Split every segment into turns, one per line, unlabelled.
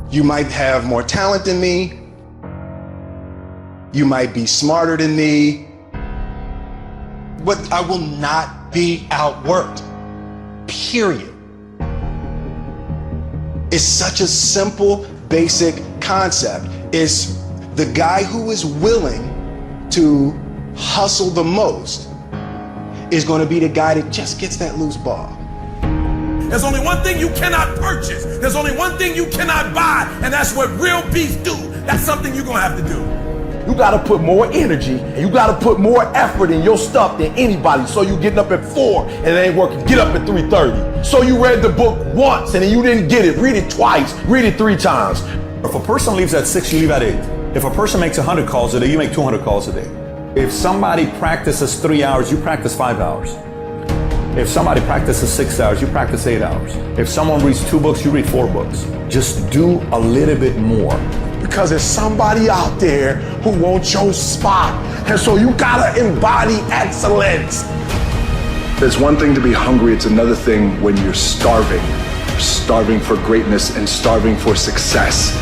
You might have more talent than me. You might be smarter than me. But I will not be outworked. Period. It's such a simple, basic concept. It's the guy who is willing to hustle the most is going to be the guy that just gets that loose ball.
There's only one thing you cannot purchase. There's only one thing you cannot buy, and that's what real beef do. That's something you're gonna have to do.
You gotta put more energy and you gotta put more effort in your stuff than anybody. So you getting up at 4 and it ain't working, get up at 3:30. So you read the book once and then you didn't get it, read it twice, read it 3 times.
If a person leaves at 6, you leave at 8. If a person makes 100 calls a day, you make 200 calls a day. If somebody practices 3 hours, you practice 5 hours. If somebody practices 6 hours, you practice 8 hours. If someone reads 2 books, you read 4 books. Just do a little bit more.
Because there's somebody out there who wants your spot. And so you gotta embody excellence.
There's one thing to be hungry, it's another thing when you're starving. You're starving for greatness and starving for success.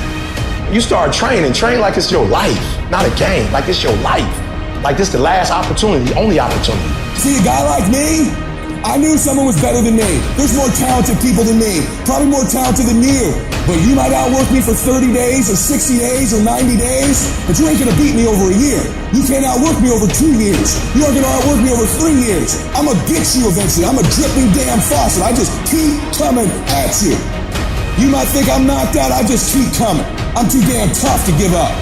You start training, train like it's your life, not a game, like it's your life. Like this the last opportunity, the only opportunity.
See, a guy like me, I knew someone was better than me. There's more talented people than me, probably more talented than you. But you might outwork me for 30 days or 60 days or 90 days, but you ain't gonna beat me over a year. You can't outwork me over 2 years. You aren't gonna outwork me over 3 years. I'm gonna get you eventually. I'm a dripping damn faucet. I just keep coming at you. You might think I'm knocked out, I just keep coming. I'm too damn tough to give up.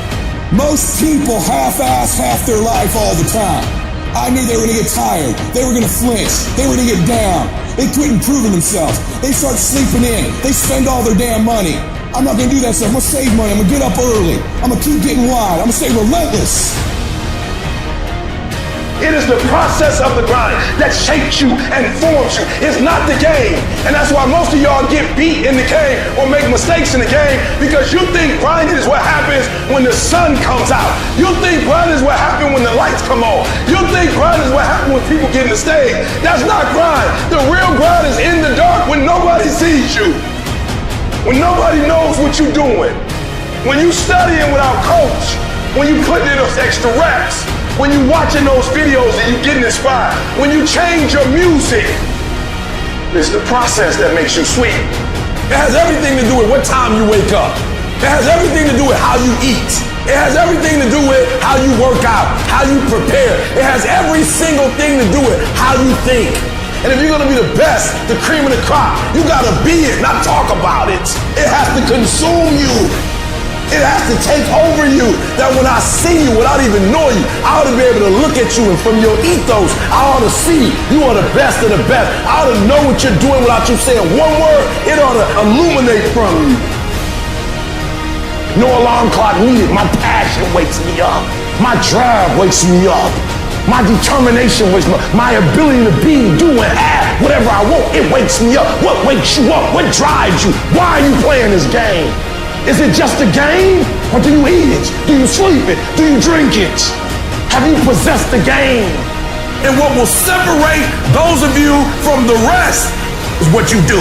Most people half-ass half their life all the time. I knew they were gonna get tired. They were gonna flinch. They were gonna get down. They quit improving themselves. They start sleeping in. They spend all their damn money. I'm not gonna do that stuff. I'm gonna save money. I'm gonna get up early. I'm gonna keep getting wide. I'm gonna stay relentless.
It is the process of the grind that shapes you and forms you. It's not the game. And that's why most of y'all get beat in the game or make mistakes in the game because you think grinding is what happens when the sun comes out. You think grinding is what happens when the lights come on. You think grinding is what happens when people get in the stage. That's not grind. The real grind is in the dark when nobody sees you. When nobody knows what you're doing. When you studying without coach. When you putting in those extra reps. When you watching those videos and you getting inspired, when you change your music, it's the process that makes you sweet.
It has everything to do with what time you wake up. It has everything to do with how you eat. It has everything to do with how you work out, how you prepare. It has every single thing to do with how you think. And if you're gonna be the best, the cream of the crop, you gotta be it, not talk about it. It has to consume you. It has to take over you, that when I see you without even knowing you, I ought to be able to look at you and from your ethos, I ought to see you are the best of the best. I ought to know what you're doing without you saying one word. It ought to illuminate from you. No alarm clock needed. My passion wakes me up. My drive wakes me up. My determination wakes me up. My ability to be, do, and have whatever I want, it wakes me up. What wakes you up? What drives you? Why are you playing this game? Is it just a game? Or do you eat it? Do you sleep it? Do you drink it? Have you possessed the game? And what will separate those of you from the rest is what you do.